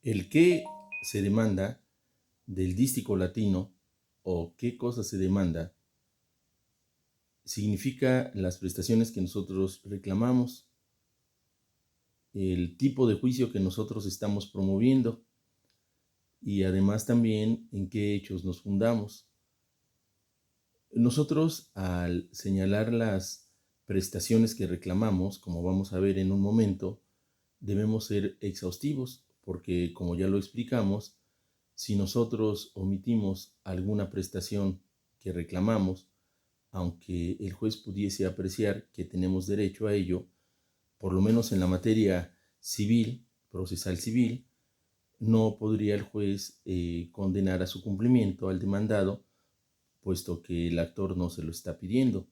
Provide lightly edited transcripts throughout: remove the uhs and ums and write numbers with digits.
El qué se demanda del dístico latino o qué cosa se demanda significa las prestaciones que nosotros reclamamos, el tipo de juicio que nosotros estamos promoviendo y además también en qué hechos nos fundamos. Nosotros, al señalar las prestaciones que reclamamos, como vamos a ver en un momento, debemos ser exhaustivos porque, como ya lo explicamos, si nosotros omitimos alguna prestación que reclamamos, aunque el juez pudiese apreciar que tenemos derecho a ello, por lo menos en la materia civil, procesal civil, no podría el juez condenar a su cumplimiento al demandado, puesto que el actor no se lo está pidiendo.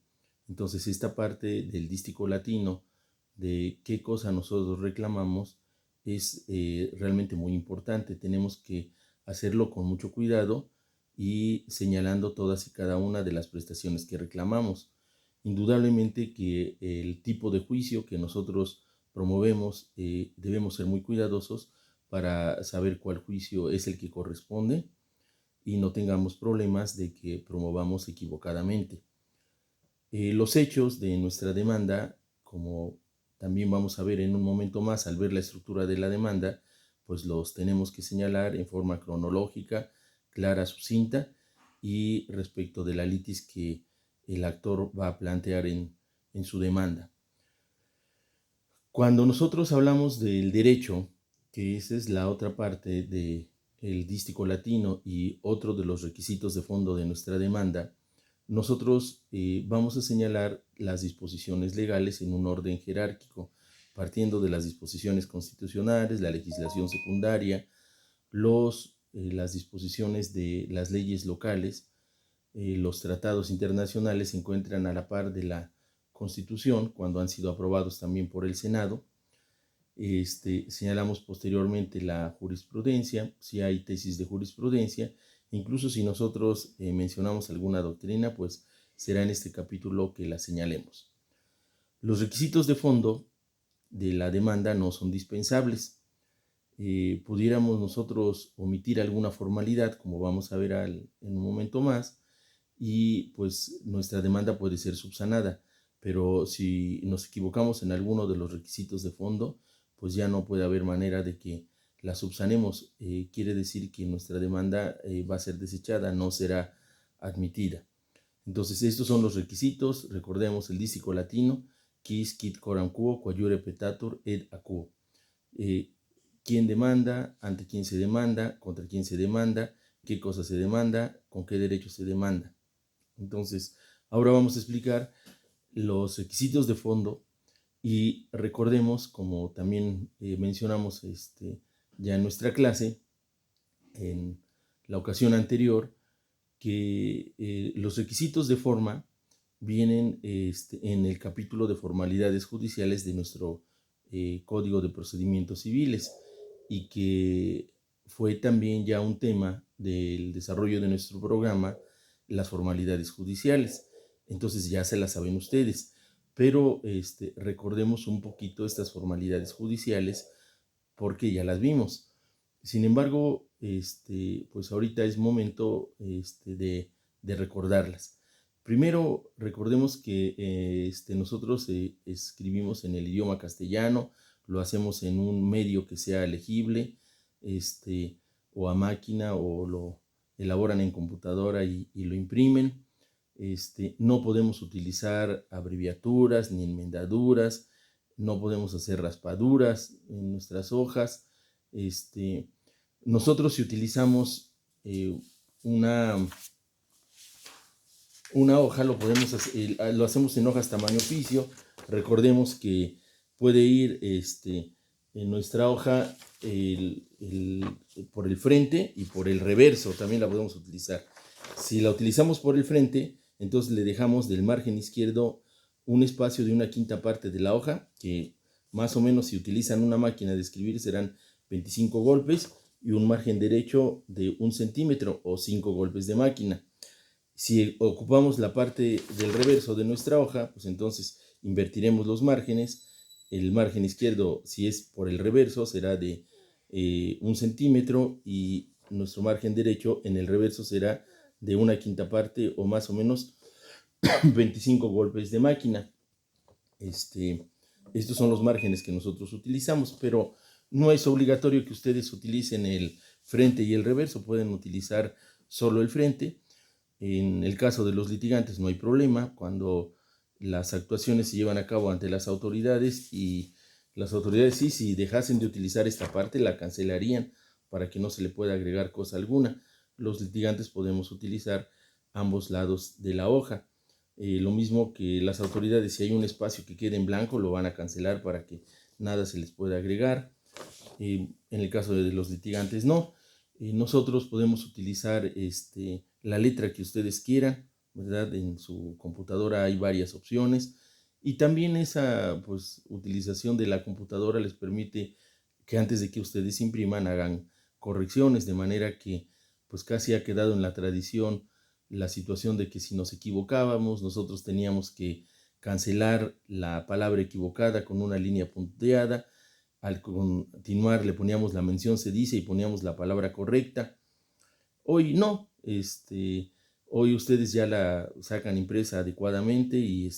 Entonces, esta parte del dístico latino de qué cosa nosotros reclamamos es realmente muy importante. Tenemos que hacerlo con mucho cuidado y señalando todas y cada una de las prestaciones que reclamamos. Indudablemente que el tipo de juicio que nosotros promovemos debemos ser muy cuidadosos para saber cuál juicio es el que corresponde y no tengamos problemas de que promovamos equivocadamente. Los hechos de nuestra demanda, como también vamos a ver en un momento más al ver la estructura de la demanda, pues los tenemos que señalar en forma cronológica, clara, sucinta y respecto de la litis que el actor va a plantear en su demanda. Cuando nosotros hablamos del derecho, que esa es la otra parte del dístico latino y otro de los requisitos de fondo de nuestra demanda, nosotros vamos a señalar las disposiciones legales en un orden jerárquico, partiendo de las disposiciones constitucionales, la legislación secundaria, las disposiciones de las leyes locales, los tratados internacionales se encuentran a la par de la Constitución cuando han sido aprobados también por el Senado. Señalamos posteriormente la jurisprudencia, si hay tesis de jurisprudencia, incluso si nosotros mencionamos alguna doctrina, pues será en este capítulo que la señalemos. Los requisitos de fondo de la demanda no son dispensables. Pudiéramos nosotros omitir alguna formalidad, como vamos a ver en un momento más, y pues nuestra demanda puede ser subsanada, pero si nos equivocamos en alguno de los requisitos de fondo, pues ya no puede haber manera de que la subsanemos. Quiere decir que nuestra demanda va a ser desechada, no será admitida. Entonces, estos son los requisitos. Recordemos el dístico latino, quis quid coram quo, quagiure petatur ed a quo. ¿Quién demanda? ¿Ante quién se demanda? ¿Contra quién se demanda? ¿Qué cosa se demanda? ¿Con qué derecho se demanda? Entonces, ahora vamos a explicar los requisitos de fondo y recordemos, como también mencionamos ya en nuestra clase, en la ocasión anterior, que los requisitos de forma vienen en el capítulo de formalidades judiciales de nuestro Código de Procedimientos Civiles y que fue también ya un tema del desarrollo de nuestro programa, las formalidades judiciales. Entonces ya se las saben ustedes, pero recordemos un poquito estas formalidades judiciales porque ya las vimos. Sin embargo, pues ahorita es momento de recordarlas. Primero, recordemos que nosotros escribimos en el idioma castellano, lo hacemos en un medio que sea legible, o a máquina, o lo elaboran en computadora y lo imprimen. No podemos utilizar abreviaturas ni enmendaduras, no podemos hacer raspaduras en nuestras hojas. Nosotros si utilizamos una hoja, lo hacemos en hojas tamaño oficio. Recordemos que puede ir en nuestra hoja por el frente y por el reverso, también la podemos utilizar. Si la utilizamos por el frente, entonces le dejamos del margen izquierdo un espacio de 1/5 parte de la hoja, que más o menos si utilizan una máquina de escribir serán 25 golpes, y un margen derecho de 1 centímetro o 5 golpes de máquina. Si ocupamos la parte del reverso de nuestra hoja, pues entonces invertiremos los márgenes. El margen izquierdo, si es por el reverso, será de 1 centímetro, y nuestro margen derecho en el reverso será de 1/5 parte, o más o menos 25 golpes de máquina. Estos son los márgenes que nosotros utilizamos, pero no es obligatorio que ustedes utilicen el frente y el reverso, pueden utilizar solo el frente. En el caso de los litigantes no hay problema cuando las actuaciones se llevan a cabo ante las autoridades, y las autoridades sí, si dejasen de utilizar esta parte, la cancelarían para que no se le pueda agregar cosa alguna. Los litigantes podemos utilizar ambos lados de la hoja. Lo mismo que las autoridades, si hay un espacio que quede en blanco, lo van a cancelar para que nada se les pueda agregar. En el caso de los litigantes no. Nosotros podemos utilizar la letra que ustedes quieran, ¿verdad? En su computadora hay varias opciones, y también esa utilización de la computadora les permite que antes de que ustedes impriman hagan correcciones, de manera que pues casi ha quedado en la tradición la situación de que si nos equivocábamos, nosotros teníamos que cancelar la palabra equivocada con una línea punteada. Al continuar le poníamos la mención se dice y poníamos la palabra correcta. Hoy no, hoy ustedes ya la sacan impresa adecuadamente, y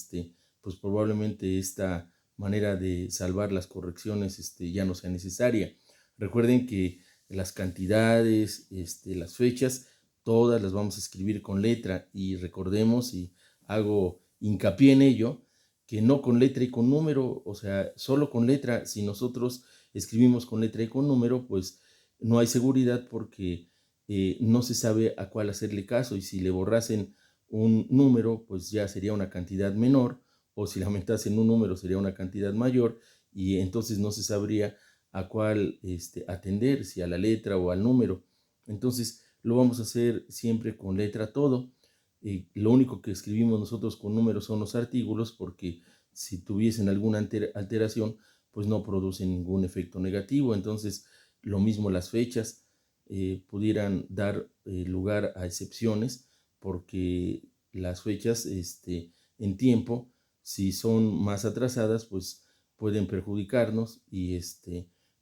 pues probablemente esta manera de salvar las correcciones ya no sea necesaria. Recuerden que las cantidades, las fechas, todas las vamos a escribir con letra, y recordemos, y hago hincapié en ello, que no con letra y con número, o sea, solo con letra. Si nosotros escribimos con letra y con número, pues no hay seguridad, porque no se sabe a cuál hacerle caso, y si le borrasen un número, pues ya sería una cantidad menor, o si le aumentasen un número sería una cantidad mayor, y entonces no se sabría a cuál atender, si a la letra o al número. Entonces lo vamos a hacer siempre con letra todo. Lo único que escribimos nosotros con números son los artículos, porque si tuviesen alguna alteración, pues no producen ningún efecto negativo. Entonces lo mismo las fechas pudieran dar lugar a excepciones, porque las fechas en tiempo, si son más atrasadas, pues pueden perjudicarnos, y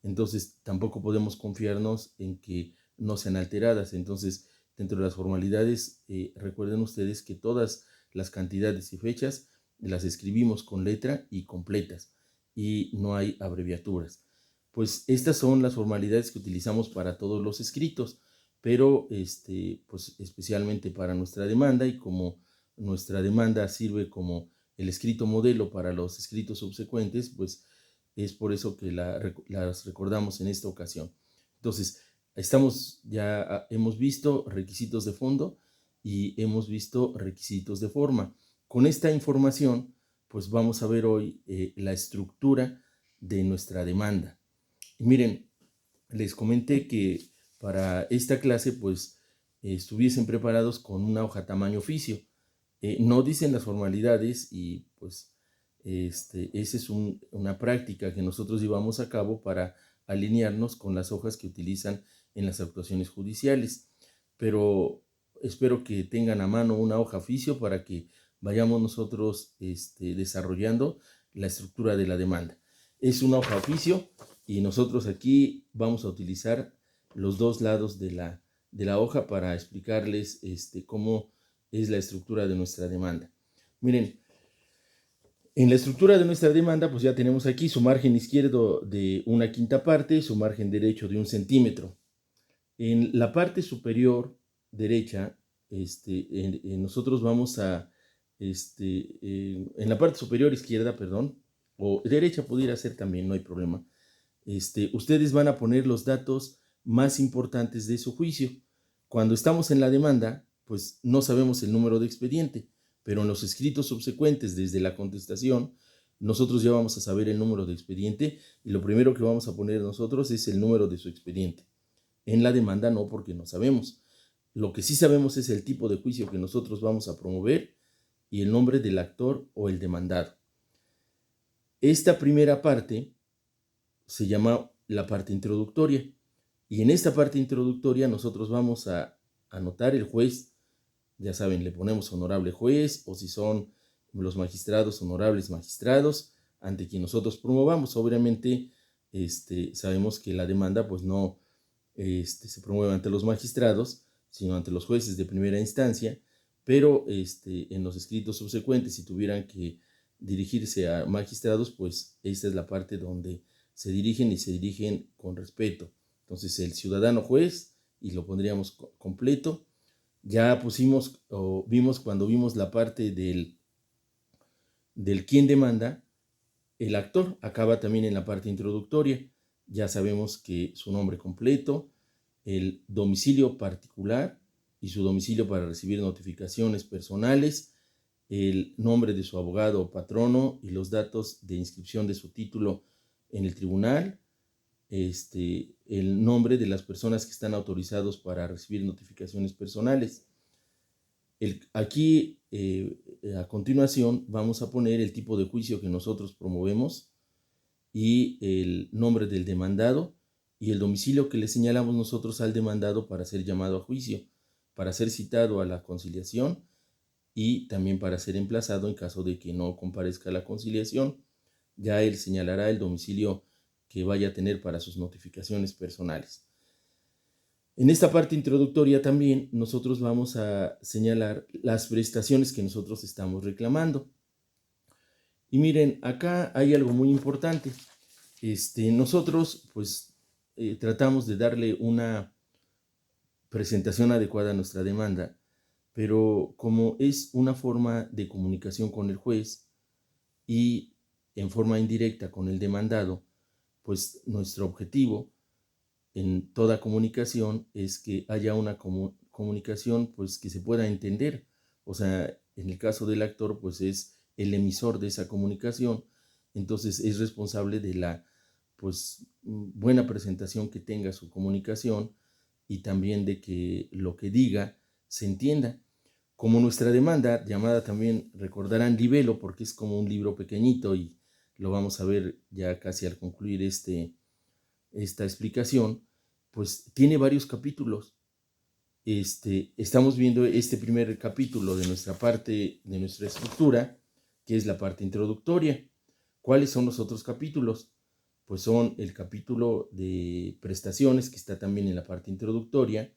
entonces tampoco podemos confiarnos en que no sean alteradas. Entonces, dentro de las formalidades, recuerden ustedes que todas las cantidades y fechas las escribimos con letra y completas, y no hay abreviaturas. Pues estas son las formalidades que utilizamos para todos los escritos, pero pues especialmente para nuestra demanda, y como nuestra demanda sirve como el escrito modelo para los escritos subsecuentes, pues es por eso que las recordamos en esta ocasión. Entonces, hemos visto requisitos de fondo y hemos visto requisitos de forma. Con esta información, pues vamos a ver hoy la estructura de nuestra demanda. Y miren, les comenté que para esta clase, pues, estuviesen preparados con una hoja tamaño oficio. No dicen las formalidades, y pues esa es una práctica que nosotros llevamos a cabo para alinearnos con las hojas que utilizan en las actuaciones judiciales. Pero espero que tengan a mano una hoja oficio para que vayamos nosotros desarrollando la estructura de la demanda. Es una hoja oficio, y nosotros aquí vamos a utilizar los dos lados de la hoja para explicarles cómo es la estructura de nuestra demanda. Miren, en la estructura de nuestra demanda, pues ya tenemos aquí su margen izquierdo de 1/5 parte, su margen derecho de 1 centímetro. En la parte superior derecha, nosotros vamos a, en la parte superior izquierda, perdón, o derecha pudiera ser también, no hay problema. Ustedes van a poner los datos más importantes de su juicio. Cuando estamos en la demanda, pues no sabemos el número de expediente, pero en los escritos subsecuentes desde la contestación, nosotros ya vamos a saber el número de expediente, y lo primero que vamos a poner nosotros es el número de su expediente. En la demanda no, porque no sabemos. Lo que sí sabemos es el tipo de juicio que nosotros vamos a promover y el nombre del actor o el demandado. Esta primera parte se llama la parte introductoria, y en esta parte introductoria nosotros vamos a anotar el juez. Ya saben, le ponemos honorable juez, o si son los magistrados, honorables magistrados, ante quien nosotros promovamos. Obviamente sabemos que la demanda pues no se promueve ante los magistrados, sino ante los jueces de primera instancia, pero en los escritos subsecuentes, si tuvieran que dirigirse a magistrados, pues esta es la parte donde se dirigen y se dirigen con respeto. Entonces el ciudadano juez, y lo pondríamos completo. Ya pusimos o vimos cuando vimos la parte del quién demanda, el actor acaba también en la parte introductoria. Ya sabemos que su nombre completo, el domicilio particular y su domicilio para recibir notificaciones personales, el nombre de su abogado o patrono y los datos de inscripción de su título en el tribunal, el nombre de las personas que están autorizados para recibir notificaciones personales. Aquí, a continuación, vamos a poner el tipo de juicio que nosotros promovemos y el nombre del demandado y el domicilio que le señalamos nosotros al demandado para ser llamado a juicio, para ser citado a la conciliación y también para ser emplazado en caso de que no comparezca a la conciliación. Ya él señalará el domicilio que vaya a tener para sus notificaciones personales. En esta parte introductoria también nosotros vamos a señalar las prestaciones que nosotros estamos reclamando. Y miren, acá hay algo muy importante. Nosotros pues tratamos de darle una presentación adecuada a nuestra demanda, pero como es una forma de comunicación con el juez y en forma indirecta con el demandado, pues nuestro objetivo en toda comunicación es que haya una comunicación pues que se pueda entender. O sea, en el caso del actor pues es el emisor de esa comunicación, entonces es responsable de la pues buena presentación que tenga su comunicación y también de que lo que diga se entienda. Como nuestra demanda, llamada también, recordarán, libelo, porque es como un libro pequeñito y lo vamos a ver ya casi al concluir esta explicación, pues tiene varios capítulos. Estamos viendo este primer capítulo de nuestra parte, de nuestra estructura, que es la parte introductoria. ¿Cuáles son los otros capítulos? Pues son el capítulo de prestaciones, que está también en la parte introductoria,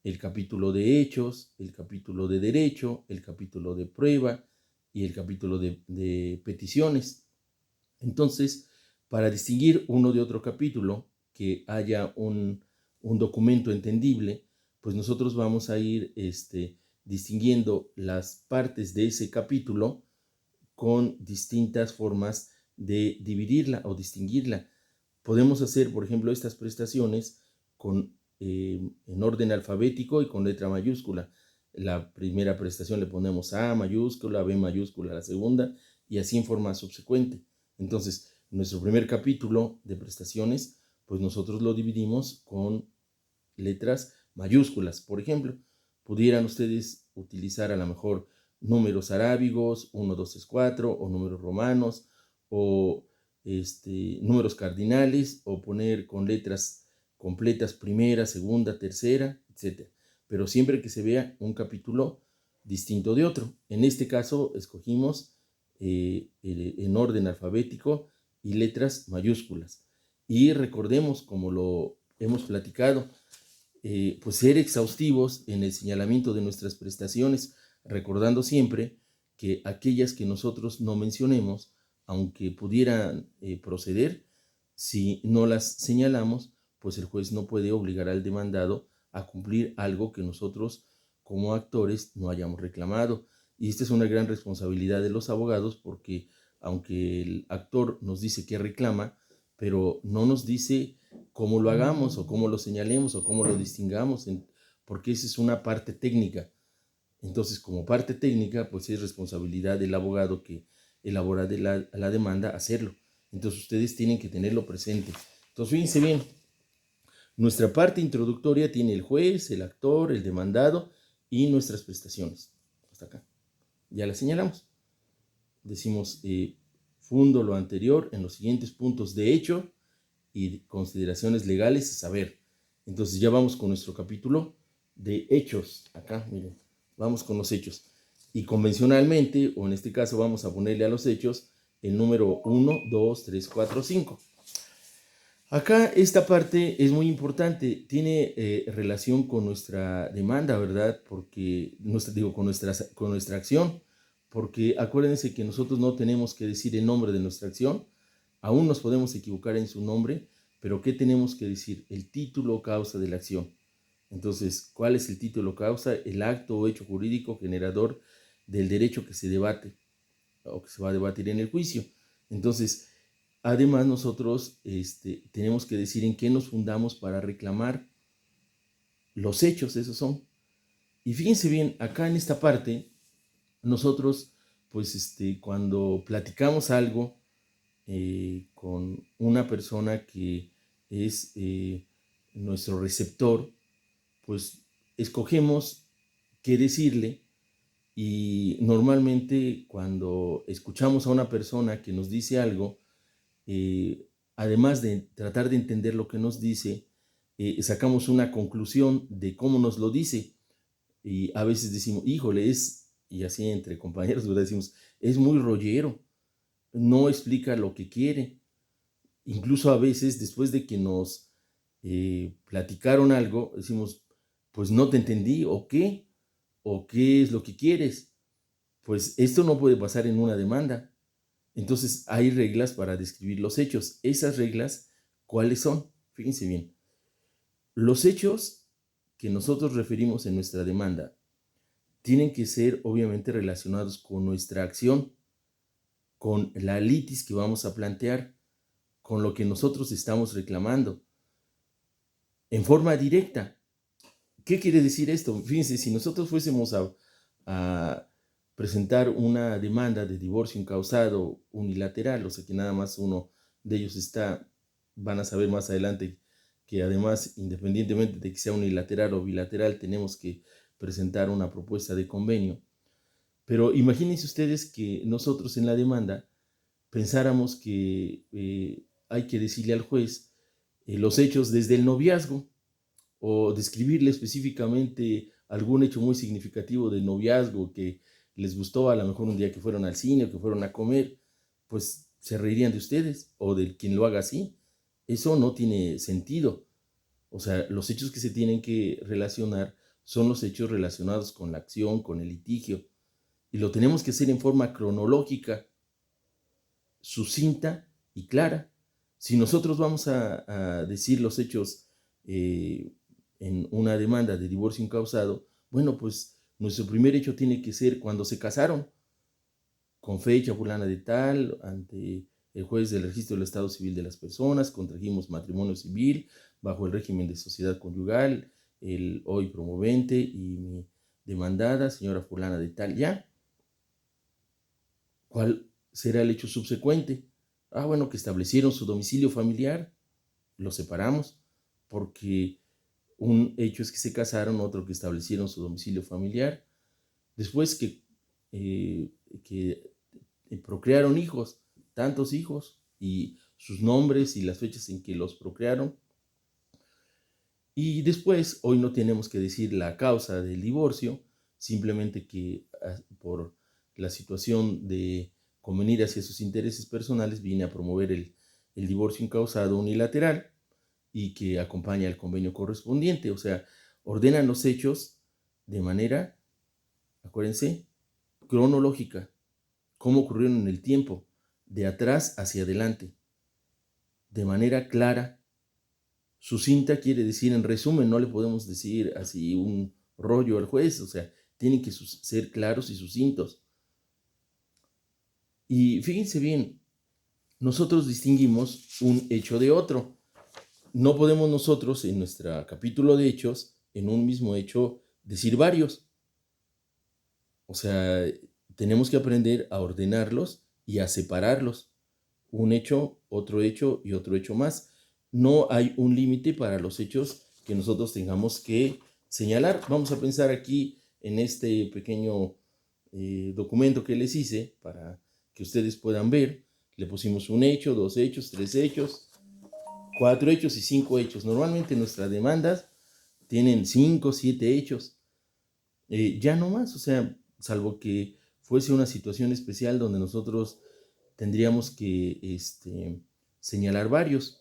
el capítulo de hechos, el capítulo de derecho, el capítulo de prueba y el capítulo de peticiones. Entonces, para distinguir uno de otro capítulo, que haya un documento entendible, pues nosotros vamos a ir distinguiendo las partes de ese capítulo con distintas formas de dividirla o distinguirla. Podemos hacer, por ejemplo, estas prestaciones en orden alfabético y con letra mayúscula. La primera prestación le ponemos A mayúscula, B mayúscula la segunda, y así en forma subsecuente. Entonces, nuestro primer capítulo de prestaciones, pues nosotros lo dividimos con letras mayúsculas. Por ejemplo, pudieran ustedes utilizar a lo mejor números arábigos, 1, 2, 3, 4, o números romanos, o números cardinales, o poner con letras completas primera, segunda, tercera, etc. Pero siempre que se vea un capítulo distinto de otro. En este caso escogimos en orden alfabético y letras mayúsculas. Y recordemos, como lo hemos platicado, pues ser exhaustivos en el señalamiento de nuestras prestaciones, recordando siempre que aquellas que nosotros no mencionemos, aunque pudieran proceder, si no las señalamos, pues el juez no puede obligar al demandado a cumplir algo que nosotros como actores no hayamos reclamado. Y esta es una gran responsabilidad de los abogados, porque aunque el actor nos dice que reclama, pero no nos dice cómo lo hagamos o cómo lo señalemos o cómo lo distingamos, porque esa es una parte técnica. Entonces, como parte técnica, pues es responsabilidad del abogado que elabora la demanda hacerlo. Entonces, ustedes tienen que tenerlo presente. Entonces, fíjense bien, nuestra parte introductoria tiene el juez, el actor, el demandado y nuestras prestaciones. Hasta acá. Ya la señalamos. Decimos, fundo lo anterior en los siguientes puntos de hecho y consideraciones legales a saber. Entonces ya vamos con nuestro capítulo de hechos. Acá, miren, vamos con los hechos. Y convencionalmente, o en este caso vamos a ponerle a los hechos el número 1, 2, 3, 4, 5. Acá esta parte es muy importante, tiene relación con nuestra demanda, ¿verdad? Porque, con nuestra acción, porque acuérdense que nosotros no tenemos que decir el nombre de nuestra acción, aún nos podemos equivocar en su nombre, pero ¿qué tenemos que decir? El título o causa de la acción. Entonces, ¿cuál es el título o causa? El acto o hecho jurídico generador del derecho que se debate o que se va a debatir en el juicio. Entonces, además, nosotros tenemos que decir en qué nos fundamos para reclamar los hechos, esos son. Y fíjense bien, acá en esta parte, nosotros, pues, cuando platicamos algo con una persona que es nuestro receptor, pues, escogemos qué decirle. Y normalmente cuando escuchamos a una persona que nos dice algo, eh, además de tratar de entender lo que nos dice, sacamos una conclusión de cómo nos lo dice. Y a veces decimos, híjole, y así entre compañeros, ¿verdad? Decimos, es muy rollero, no explica lo que quiere. Incluso a veces, después de que nos platicaron algo, decimos, pues no te entendí, o qué es lo que quieres. Pues esto no puede pasar en una demanda. Entonces hay reglas para describir los hechos. Esas reglas, ¿cuáles son? Fíjense bien. Los hechos que nosotros referimos en nuestra demanda tienen que ser obviamente relacionados con nuestra acción, con la litis que vamos a plantear, con lo que nosotros estamos reclamando, en forma directa. ¿Qué quiere decir esto? Fíjense, si nosotros fuésemos a presentar una demanda de divorcio incausado unilateral, o sea que nada más uno de ellos van a saber más adelante que además, independientemente de que sea unilateral o bilateral, tenemos que presentar una propuesta de convenio. Pero imagínense ustedes que nosotros en la demanda pensáramos que hay que decirle al juez los hechos desde el noviazgo, o describirle específicamente algún hecho muy significativo del noviazgo que les gustó, a lo mejor un día que fueron al cine o que fueron a comer, pues se reirían de ustedes o de quien lo haga así. Eso no tiene sentido. O sea, los hechos que se tienen que relacionar son los hechos relacionados con la acción, con el litigio, y lo tenemos que hacer en forma cronológica, sucinta y clara. Si nosotros vamos a decir los hechos en una demanda de divorcio incausado, bueno, pues nuestro primer hecho tiene que ser cuando se casaron, con fecha fulana de tal, ante el juez del registro del Estado Civil de las personas, contrajimos matrimonio civil bajo el régimen de sociedad conyugal, el hoy promovente y mi demandada, señora fulana de tal, ya. ¿Cuál será el hecho subsecuente? Bueno, que establecieron su domicilio familiar, lo separamos, porque un hecho es que se casaron, otro que establecieron su domicilio familiar. Después que procrearon hijos, tantos hijos, y sus nombres y las fechas en que los procrearon. Y después, hoy no tenemos que decir la causa del divorcio, simplemente que por la situación de convenir hacia sus intereses personales viene a promover el divorcio incausado unilateral y que acompaña el convenio correspondiente. O sea, ordenan los hechos de manera, acuérdense, cronológica, cómo ocurrieron en el tiempo, de atrás hacia adelante, de manera clara. Sucinta quiere decir, en resumen, no le podemos decir así un rollo al juez, o sea, tienen que ser claros y sucintos. Y fíjense bien, nosotros distinguimos un hecho de otro. No podemos nosotros en nuestro capítulo de hechos, en un mismo hecho, decir varios. O sea, tenemos que aprender a ordenarlos y a separarlos. Un hecho, otro hecho y otro hecho más. No hay un límite para los hechos que nosotros tengamos que señalar. Vamos a pensar aquí en este pequeño documento que les hice para que ustedes puedan ver. Le pusimos un hecho, dos hechos, tres hechos, cuatro hechos y cinco hechos. Normalmente nuestras demandas tienen 5, 7 hechos. Ya no más, o sea, salvo que fuese una situación especial donde nosotros tendríamos que señalar varios.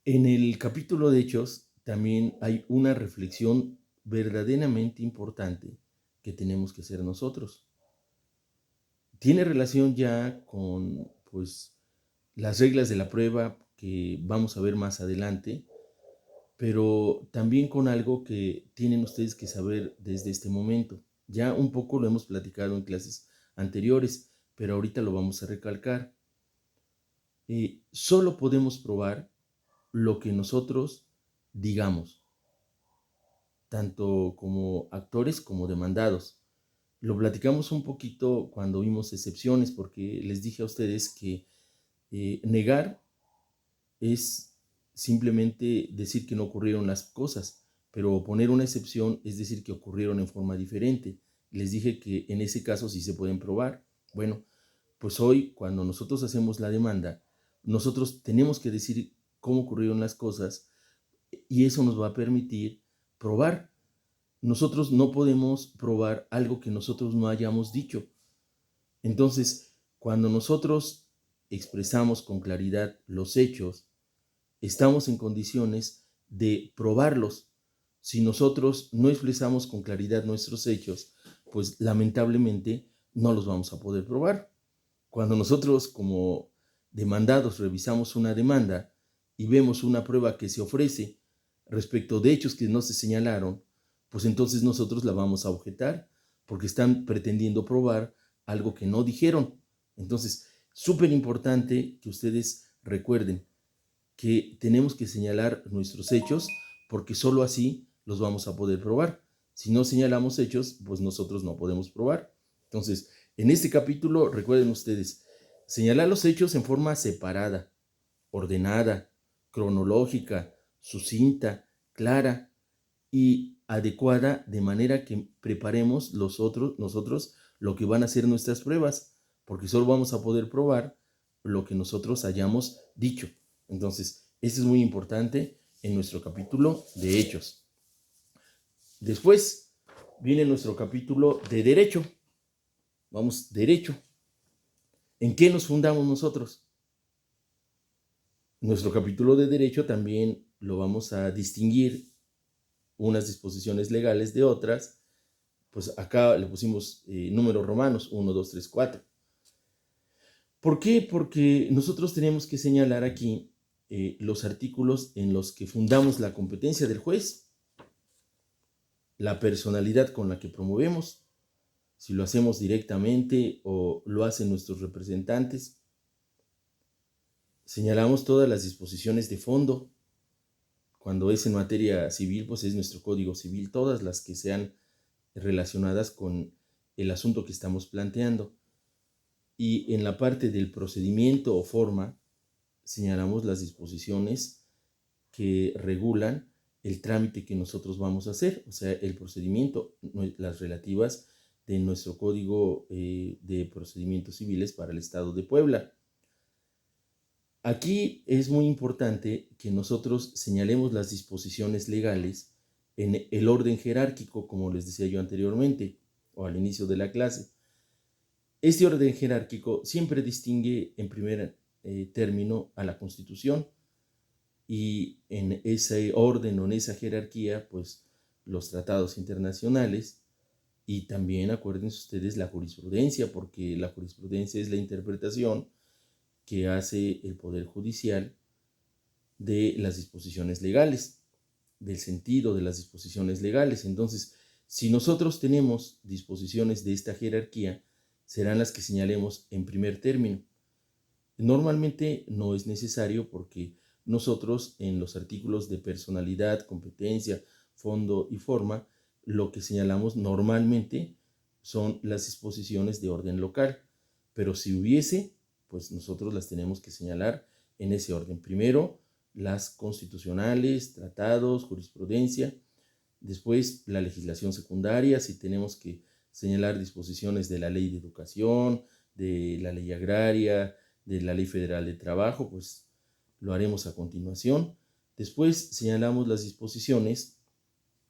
En el capítulo de Hechos también hay una reflexión verdaderamente importante que tenemos que hacer nosotros. Tiene relación ya con, pues, las reglas de la prueba que vamos a ver más adelante, pero también con algo que tienen ustedes que saber desde este momento. Ya un poco lo hemos platicado en clases anteriores, pero ahorita lo vamos a recalcar. Solo podemos probar lo que nosotros digamos, tanto como actores como demandados. Lo platicamos un poquito cuando vimos excepciones, porque les dije a ustedes que negar es simplemente decir que no ocurrieron las cosas, pero poner una excepción es decir que ocurrieron en forma diferente. Les dije que en ese caso sí se pueden probar. Bueno, pues hoy cuando nosotros hacemos la demanda, nosotros tenemos que decir cómo ocurrieron las cosas y eso nos va a permitir probar. Nosotros no podemos probar algo que nosotros no hayamos dicho. Entonces, cuando nosotros expresamos con claridad los hechos, estamos en condiciones de probarlos. Si nosotros no expresamos con claridad nuestros hechos, pues lamentablemente no los vamos a poder probar. Cuando nosotros como demandados revisamos una demanda y vemos una prueba que se ofrece respecto de hechos que no se señalaron, pues entonces nosotros la vamos a objetar porque están pretendiendo probar algo que no dijeron. Entonces, súper importante que ustedes recuerden que tenemos que señalar nuestros hechos porque solo así los vamos a poder probar. Si no señalamos hechos, pues nosotros no podemos probar. Entonces, en este capítulo, recuerden ustedes, señalar los hechos en forma separada, ordenada, cronológica, sucinta, clara y adecuada, de manera que preparemos nosotros lo que van a ser nuestras pruebas, porque solo vamos a poder probar lo que nosotros hayamos dicho. Entonces, esto es muy importante en nuestro capítulo de Hechos. Después viene nuestro capítulo de Derecho. Vamos, derecho. ¿En qué nos fundamos nosotros? Nuestro capítulo de Derecho también lo vamos a distinguir unas disposiciones legales de otras. Pues acá le pusimos números romanos, 1, 2, 3, 4. ¿Por qué? Porque nosotros tenemos que señalar aquí los artículos en los que fundamos la competencia del juez, la personalidad con la que promovemos, si lo hacemos directamente o lo hacen nuestros representantes. Señalamos todas las disposiciones de fondo. Cuando es en materia civil, pues es nuestro Código Civil, todas las que sean relacionadas con el asunto que estamos planteando. Y en la parte del procedimiento o forma, señalamos las disposiciones que regulan el trámite que nosotros vamos a hacer, o sea, el procedimiento, las relativas de nuestro Código de Procedimientos Civiles para el Estado de Puebla. Aquí es muy importante que nosotros señalemos las disposiciones legales en el orden jerárquico, como les decía yo anteriormente, o al inicio de la clase. Este orden jerárquico siempre distingue en primer término a la Constitución, y en ese orden o en esa jerarquía, pues los tratados internacionales y también acuérdense ustedes la jurisprudencia, porque la jurisprudencia es la interpretación que hace el Poder Judicial de las disposiciones legales, del sentido de las disposiciones legales. Entonces, si nosotros tenemos disposiciones de esta jerarquía, serán las que señalemos en primer término. Normalmente no es necesario porque nosotros en los artículos de personalidad, competencia, fondo y forma, lo que señalamos normalmente son las disposiciones de orden local. Pero si hubiese, pues nosotros las tenemos que señalar en ese orden. Primero, las constitucionales, tratados, jurisprudencia. Después, la legislación secundaria, si tenemos que señalar disposiciones de la ley de educación, de la ley agraria, de la Ley Federal de Trabajo, pues lo haremos a continuación. Después señalamos las disposiciones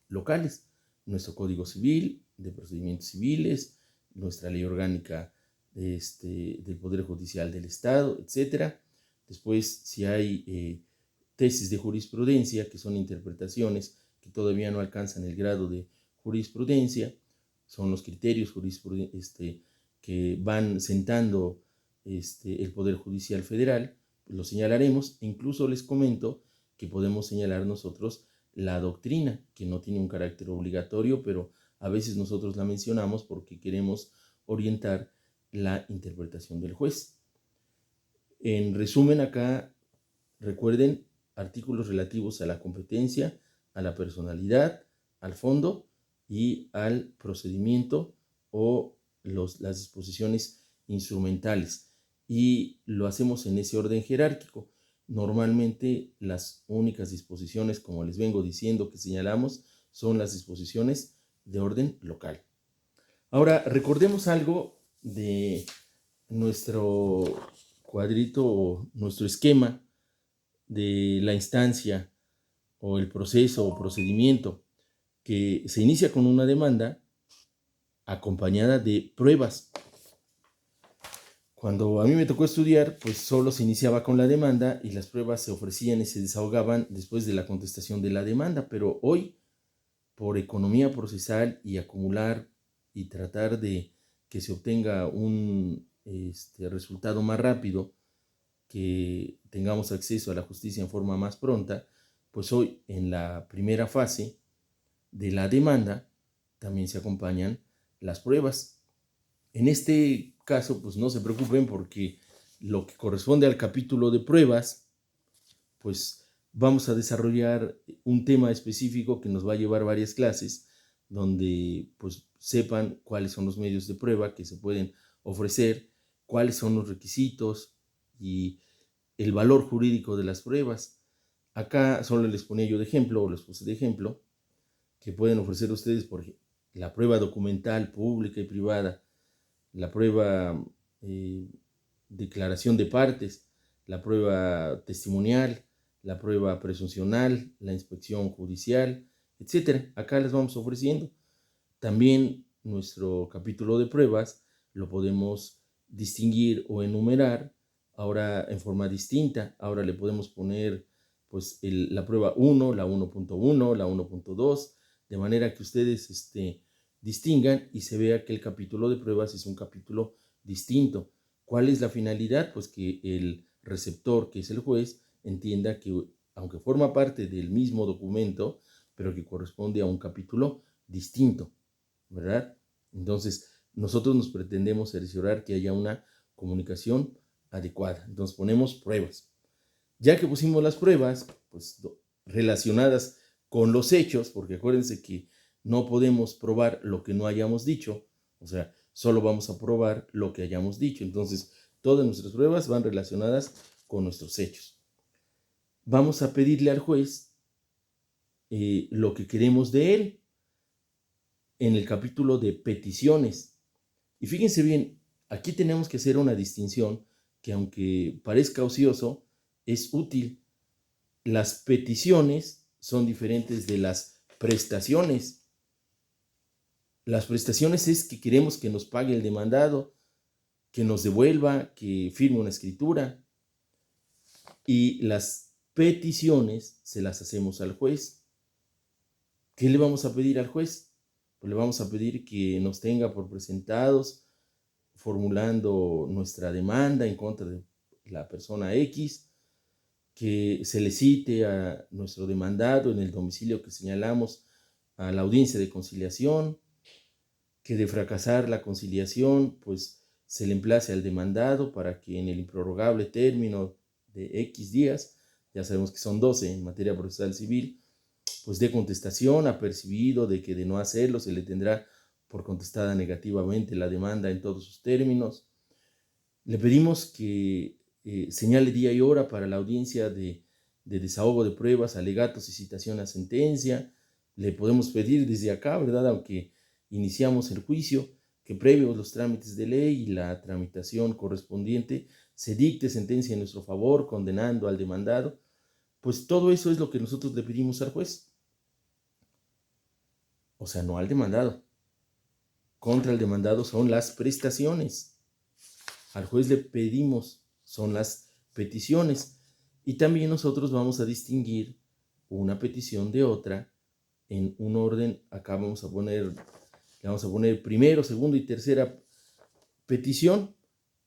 locales, nuestro Código Civil, de procedimientos civiles, nuestra Ley Orgánica del Poder Judicial del Estado, etc. Después, si hay tesis de jurisprudencia, que son interpretaciones que todavía no alcanzan el grado de jurisprudencia, son los criterios que van sentando el Poder Judicial Federal, lo señalaremos, e incluso les comento que podemos señalar nosotros la doctrina, que no tiene un carácter obligatorio, pero a veces nosotros la mencionamos porque queremos orientar la interpretación del juez. En resumen, acá recuerden artículos relativos a la competencia, a la personalidad, al fondo y al procedimiento o las disposiciones instrumentales. Y lo hacemos en ese orden jerárquico. Normalmente las únicas disposiciones, como les vengo diciendo, que señalamos, son las disposiciones de orden local. Ahora, recordemos algo de nuestro cuadrito o nuestro esquema de la instancia o el proceso o procedimiento que se inicia con una demanda acompañada de pruebas. Cuando a mí me tocó estudiar, pues solo se iniciaba con la demanda y las pruebas se ofrecían y se desahogaban después de la contestación de la demanda, pero hoy, por economía procesal y acumular y tratar de que se obtenga un resultado más rápido, que tengamos acceso a la justicia en forma más pronta, pues hoy en la primera fase de la demanda también se acompañan las pruebas. En este caso, pues no se preocupen porque lo que corresponde al capítulo de pruebas, pues vamos a desarrollar un tema específico que nos va a llevar varias clases, donde pues sepan cuáles son los medios de prueba que se pueden ofrecer, cuáles son los requisitos y el valor jurídico de las pruebas. Acá solo les ponía yo de ejemplo, o les puse de ejemplo, que pueden ofrecer ustedes, por ejemplo, la prueba documental pública y privada, la prueba declaración de partes, la prueba testimonial, la prueba presuncional, la inspección judicial, etc. Acá les vamos ofreciendo. También nuestro capítulo de pruebas lo podemos distinguir o enumerar ahora en forma distinta. Ahora le podemos poner pues la prueba 1, la 1.1, la 1.2, de manera que ustedes distingan y se vea que el capítulo de pruebas es un capítulo distinto. ¿Cuál es la finalidad? Pues que el receptor, que es el juez, entienda que aunque forma parte del mismo documento, pero que corresponde a un capítulo distinto, ¿verdad? Entonces, nosotros nos pretendemos cerciorar que haya una comunicación adecuada. Entonces, ponemos pruebas. Ya que pusimos las pruebas, pues relacionadas con los hechos, porque acuérdense que no podemos probar lo que no hayamos dicho, o sea, solo vamos a probar lo que hayamos dicho. Entonces, todas nuestras pruebas van relacionadas con nuestros hechos. Vamos a pedirle al juez lo que queremos de él en el capítulo de peticiones. Y fíjense bien, aquí tenemos que hacer una distinción que, aunque parezca ocioso, es útil. Las peticiones son diferentes de las prestaciones. Las prestaciones es que queremos que nos pague el demandado, que nos devuelva, que firme una escritura. Y las peticiones se las hacemos al juez. ¿Qué le vamos a pedir al juez? Pues le vamos a pedir que nos tenga por presentados formulando nuestra demanda en contra de la persona X, que se le cite a nuestro demandado en el domicilio que señalamos a la audiencia de conciliación, que de fracasar la conciliación, pues se le emplace al demandado para que en el improrrogable término de X días, ya sabemos que son 12 en materia procesal civil, pues dé contestación, apercibido de que de no hacerlo se le tendrá por contestada negativamente la demanda en todos sus términos. Le pedimos que señale día y hora para la audiencia de desahogo de pruebas, alegatos y citación a sentencia. Le podemos pedir desde acá, ¿verdad? Aunque iniciamos el juicio, que previos los trámites de ley y la tramitación correspondiente se dicte sentencia en nuestro favor, condenando al demandado. Pues todo eso es lo que nosotros le pedimos al juez. O sea, no al demandado. Contra el demandado son las prestaciones. Al juez le pedimos, son las peticiones. Y también nosotros vamos a distinguir una petición de otra en un orden. Acá le vamos a poner primero, segundo y tercera petición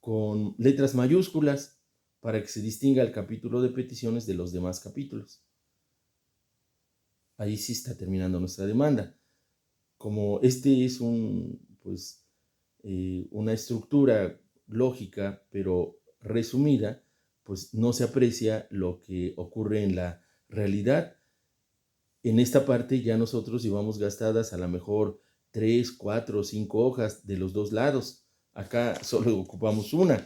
con letras mayúsculas para que se distinga el capítulo de peticiones de los demás capítulos. Ahí sí está terminando nuestra demanda. Como este es una estructura lógica, pero resumida, pues no se aprecia lo que ocurre en la realidad. En esta parte ya nosotros llevamos gastadas a lo mejor 3, 4 o 5 hojas de los dos lados. Acá solo ocupamos una,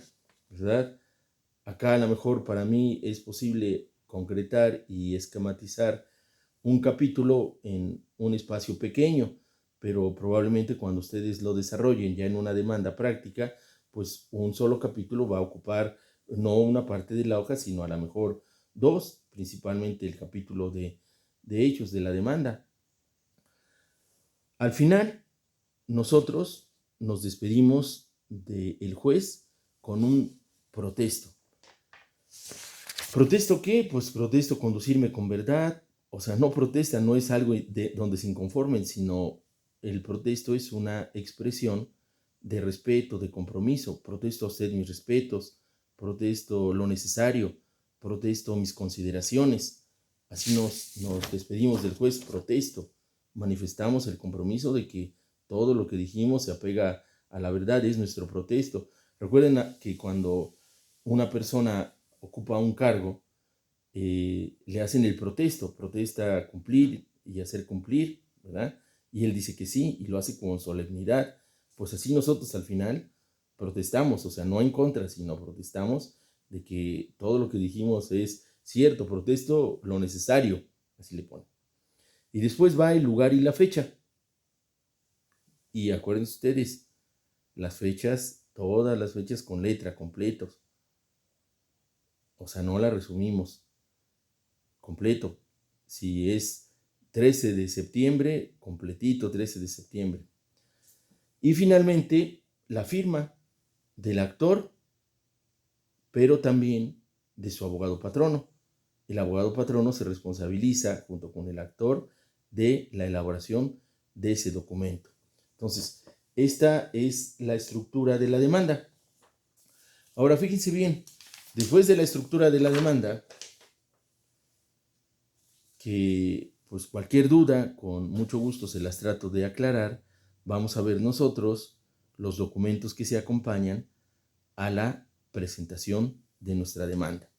¿verdad? Acá a lo mejor para mí es posible concretar y esquematizar un capítulo en un espacio pequeño, pero probablemente cuando ustedes lo desarrollen ya en una demanda práctica, pues un solo capítulo va a ocupar no una parte de la hoja, sino a lo mejor dos, principalmente el capítulo de hechos de la demanda. Al final, nosotros nos despedimos del juez con un protesto. ¿Protesto qué? Pues protesto conducirme con verdad. O sea, no protesta, no es algo de donde se inconformen, sino el protesto es una expresión de respeto, de compromiso. Protesto a usted mis respetos, protesto lo necesario, protesto mis consideraciones. Así nos despedimos del juez, protesto. Manifestamos el compromiso de que todo lo que dijimos se apega a la verdad, es nuestro protesto. Recuerden que cuando una persona ocupa un cargo, le hacen el protesto, protesta cumplir y hacer cumplir, ¿verdad? Y él dice que sí y lo hace con solemnidad. Pues así nosotros al final protestamos, o sea, no en contra, sino protestamos de que todo lo que dijimos es cierto, protesto lo necesario, así le pone. Y después va el lugar y la fecha. Y acuérdense ustedes, las fechas, todas las fechas con letra, completos. O sea, no la resumimos. Completo. Si es 13 de septiembre, completito 13 de septiembre. Y finalmente, la firma del actor, pero también de su abogado patrono. El abogado patrono se responsabiliza, junto con el actor, de la elaboración de ese documento. Entonces, esta es la estructura de la demanda. Ahora, fíjense bien, después de la estructura de la demanda, que pues cualquier duda, con mucho gusto se las trato de aclarar, vamos a ver nosotros los documentos que se acompañan a la presentación de nuestra demanda.